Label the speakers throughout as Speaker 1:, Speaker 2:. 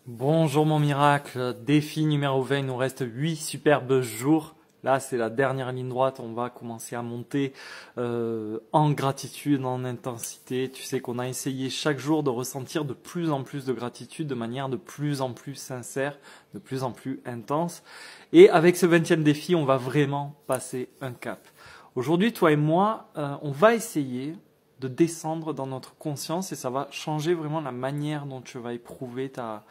Speaker 1: Bonjour mon miracle, défi numéro 20, il nous reste 8 superbes jours. Là, c'est la dernière ligne droite, on va commencer à monter en gratitude, en intensité. Tu sais qu'on a essayé chaque jour de ressentir de plus en plus de gratitude de manière de plus en plus sincère, de plus en plus intense. Et avec ce 20e défi, on va vraiment passer un cap. Aujourd'hui, toi et moi, on va essayer de descendre dans notre conscience et ça va changer vraiment la manière dont tu vas éprouver ta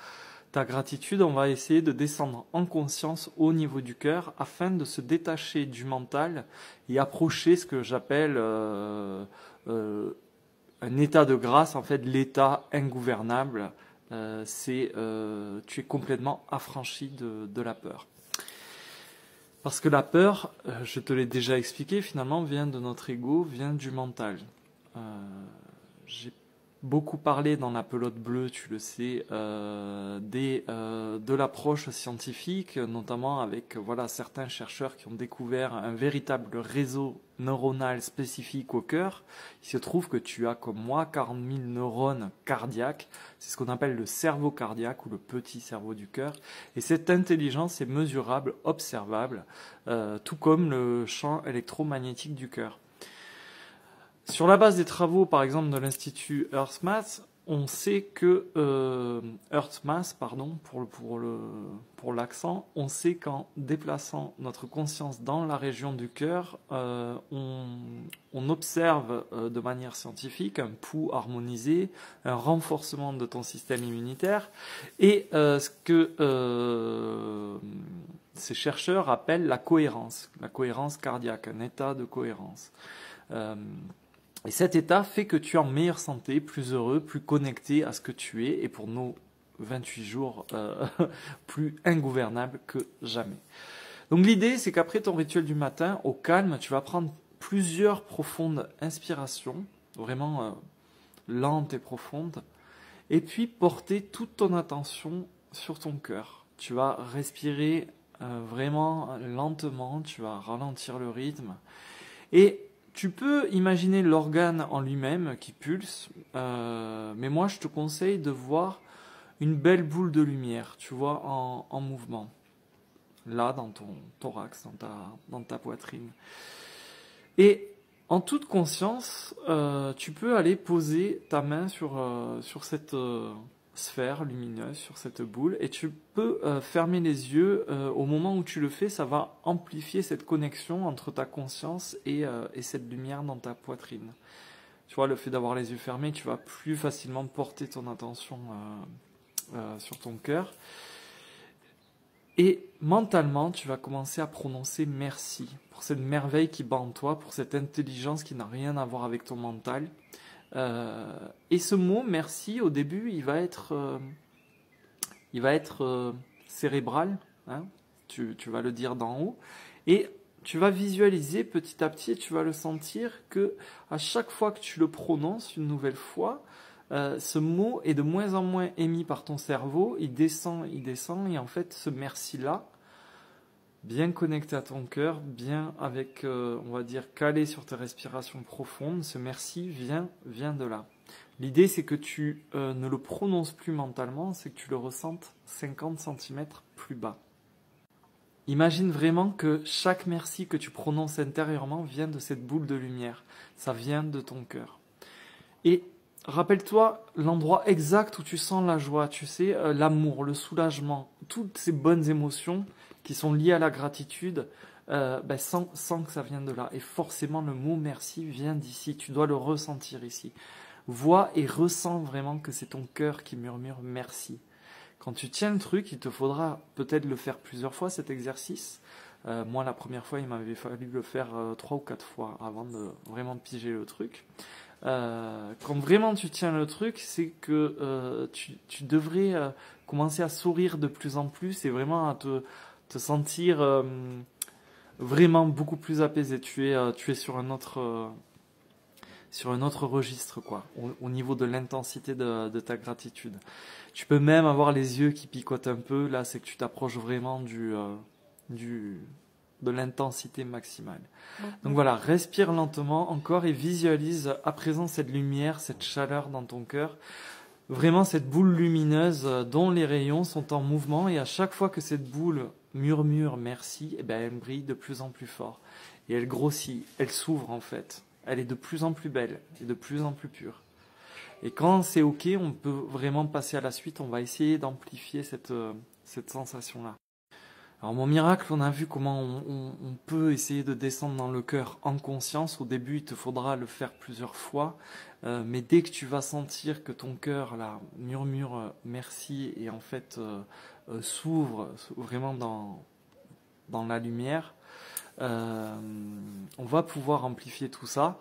Speaker 1: gratitude. On va essayer de descendre en conscience au niveau du cœur afin de se détacher du mental et approcher ce que j'appelle un état de grâce, en fait l'état ingouvernable. Tu es complètement affranchi de la peur. Parce que la peur, je te l'ai déjà expliqué, finalement vient de notre ego, vient du mental. J'ai beaucoup parlé dans la pelote bleue, tu le sais, de l'approche scientifique, notamment avec certains chercheurs qui ont découvert un véritable réseau neuronal spécifique au cœur. Il se trouve que tu as, comme moi, 40 000 neurones cardiaques. C'est ce qu'on appelle le cerveau cardiaque ou le petit cerveau du cœur. Et cette intelligence est mesurable, observable, tout comme le champ électromagnétique du cœur. Sur la base des travaux, par exemple, de l'Institut HeartMath, on sait que HeartMath, pardon, pour l'accent, on sait qu'en déplaçant notre conscience dans la région du cœur, on observe de manière scientifique un pouls harmonisé, un renforcement de ton système immunitaire, et ce que ces chercheurs appellent la cohérence cardiaque, un état de cohérence. Et cet état fait que tu es en meilleure santé, plus heureux, plus connecté à ce que tu es, et pour nos 28 jours, plus ingouvernable que jamais. Donc l'idée, c'est qu'après ton rituel du matin, au calme, tu vas prendre plusieurs profondes inspirations, vraiment lentes et profondes, et puis porter toute ton attention sur ton cœur. Tu vas respirer vraiment lentement, tu vas ralentir le rythme, et tu peux imaginer l'organe en lui-même qui pulse, mais moi je te conseille de voir une belle boule de lumière, tu vois, en mouvement, là dans ton thorax, dans ta poitrine. Et en toute conscience, tu peux aller poser ta main sur cette sphère lumineuse, sur cette boule, et tu peux fermer les yeux. Au moment où tu le fais, ça va amplifier cette connexion entre ta conscience et cette lumière dans ta poitrine. Tu vois, le fait d'avoir les yeux fermés, tu vas plus facilement porter ton attention sur ton cœur. Et mentalement, tu vas commencer à prononcer merci pour cette merveille qui bat en toi, pour cette intelligence qui n'a rien à voir avec ton mental. Et ce mot merci, au début, il va être cérébral, hein, tu vas le dire d'en haut, et tu vas visualiser petit à petit, tu vas le sentir que à chaque fois que tu le prononces une nouvelle fois, ce mot est de moins en moins émis par ton cerveau, il descend, et en fait ce merci-là, bien connecté à ton cœur, bien avec, on va dire, calé sur tes respirations profondes, ce merci vient de là. L'idée, c'est que tu ne le prononces plus mentalement, c'est que tu le ressentes 50 cm plus bas. Imagine vraiment que chaque merci que tu prononces intérieurement vient de cette boule de lumière. Ça vient de ton cœur. Et rappelle-toi l'endroit exact où tu sens la joie, tu sais, l'amour, le soulagement, toutes ces bonnes émotions qui sont liées à la gratitude, sans que ça vienne de là. Et forcément, le mot merci vient d'ici, tu dois le ressentir ici. Vois et ressens vraiment que c'est ton cœur qui murmure merci. Quand tu tiens le truc, il te faudra peut-être le faire plusieurs fois, cet exercice. Moi, la première fois, il m'avait fallu le faire 3 ou 4 fois avant de vraiment piger le truc. Quand vraiment tu tiens le truc, c'est que tu devrais commencer à sourire de plus en plus et vraiment à te sentir vraiment beaucoup plus apaisé. Tu es sur un autre registre, quoi, au niveau de l'intensité de ta gratitude. Tu peux même avoir les yeux qui picotent un peu, là c'est que tu t'approches vraiment de l'intensité maximale. Donc voilà, respire lentement encore et visualise à présent cette lumière, cette chaleur dans ton cœur. vraiment cette boule lumineuse dont les rayons sont en mouvement, et à chaque fois que cette boule murmure merci, eh ben, elle brille de plus en plus fort. Et elle grossit, elle s'ouvre en fait. Elle est de plus en plus belle et de plus en plus pure. Et quand c'est OK, on peut vraiment passer à la suite. On va essayer d'amplifier cette sensation-là. Alors mon miracle, on a vu comment on peut essayer de descendre dans le cœur en conscience. Au début, il te faudra le faire plusieurs fois. Mais dès que tu vas sentir que ton cœur là, murmure merci et en fait s'ouvre vraiment dans la lumière, on va pouvoir amplifier tout ça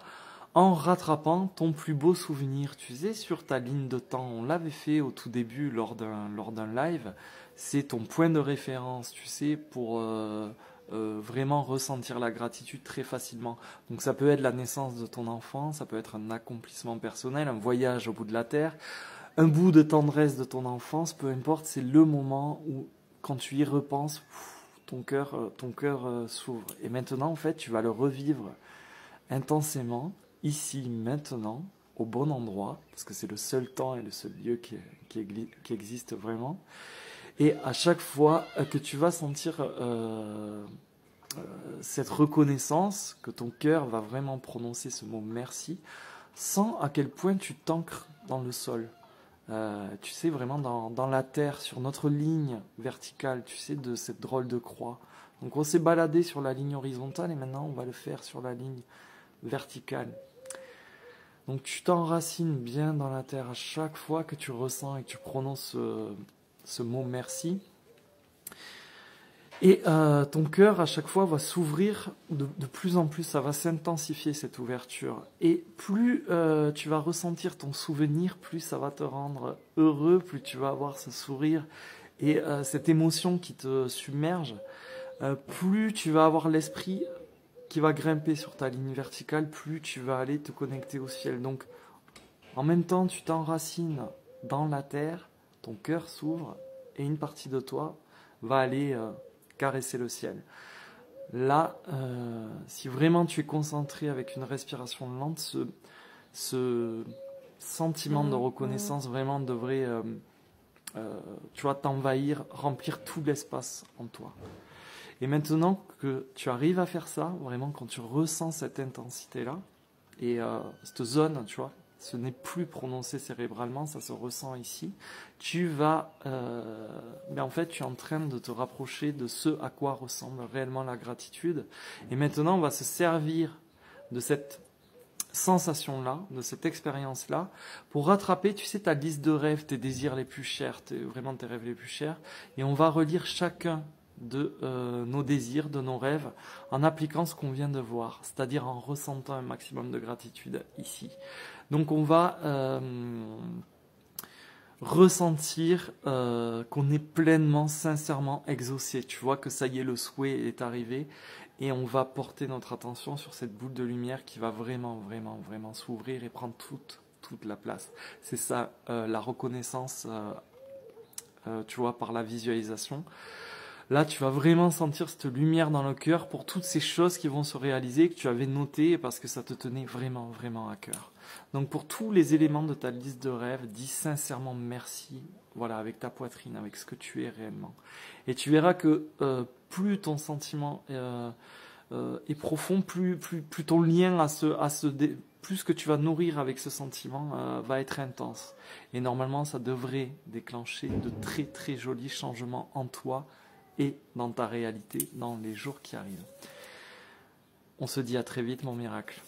Speaker 1: en rattrapant ton plus beau souvenir. Tu sais, sur ta ligne de temps, on l'avait fait au tout début lors d'un live, c'est ton point de référence, tu sais, pour vraiment ressentir la gratitude très facilement. Donc ça peut être la naissance de ton enfant, ça peut être un accomplissement personnel, un voyage au bout de la terre, un bout de tendresse de ton enfance, peu importe, c'est le moment où, quand tu y repenses, ton cœur s'ouvre. Et maintenant, en fait, tu vas le revivre intensément, ici, maintenant, au bon endroit, parce que c'est le seul temps et le seul lieu qui existe vraiment. Et à chaque fois que tu vas sentir cette reconnaissance, que ton cœur va vraiment prononcer ce mot merci, sens à quel point tu t'ancres dans le sol. Tu sais, vraiment dans la terre, sur notre ligne verticale, tu sais, de cette drôle de croix. Donc on s'est baladé sur la ligne horizontale et maintenant on va le faire sur la ligne verticale. Donc tu t'enracines bien dans la terre à chaque fois que tu ressens et que tu prononces ce mot merci. Et ton cœur à chaque fois va s'ouvrir de plus en plus, ça va s'intensifier cette ouverture. Et plus tu vas ressentir ton souvenir, plus ça va te rendre heureux, plus tu vas avoir ce sourire et cette émotion qui te submerge, plus tu vas avoir l'esprit qui va grimper sur ta ligne verticale, plus tu vas aller te connecter au ciel. Donc en même temps tu t'enracines dans la terre, ton cœur s'ouvre et une partie de toi va aller caresser le ciel. Là, si vraiment tu es concentré avec une respiration lente, ce sentiment de reconnaissance vraiment devrait tu vois, t'envahir, remplir tout l'espace en toi. Et maintenant que tu arrives à faire ça, vraiment quand tu ressens cette intensité-là, et cette zone, tu vois, ce n'est plus prononcé cérébralement, ça se ressent ici, tu vas, mais en fait tu es en train de te rapprocher de ce à quoi ressemble réellement la gratitude. Et maintenant on va se servir de cette sensation-là, de cette expérience-là, pour rattraper, tu sais, ta liste de rêves, tes désirs les plus chers, vraiment tes rêves les plus chers, et on va relire chacun de nos désirs, de nos rêves, en appliquant ce qu'on vient de voir, c'est-à-dire en ressentant un maximum de gratitude ici. Donc on va ressentir qu'on est pleinement, sincèrement exaucé. Tu vois que ça y est, le souhait est arrivé, et on va porter notre attention sur cette boule de lumière qui va vraiment, vraiment, vraiment s'ouvrir et prendre toute la place. C'est ça, la reconnaissance, tu vois, par la visualisation. Là, tu vas vraiment sentir cette lumière dans le cœur pour toutes ces choses qui vont se réaliser, que tu avais notées parce que ça te tenait vraiment, vraiment à cœur. Donc, pour tous les éléments de ta liste de rêves, dis sincèrement merci, voilà, avec ta poitrine, avec ce que tu es réellement. Et tu verras que plus ton sentiment est profond, plus ton lien plus que tu vas nourrir avec ce sentiment va être intense. Et normalement, ça devrait déclencher de très, très jolis changements en toi et dans ta réalité, dans les jours qui arrivent. On se dit à très vite, mon miracle.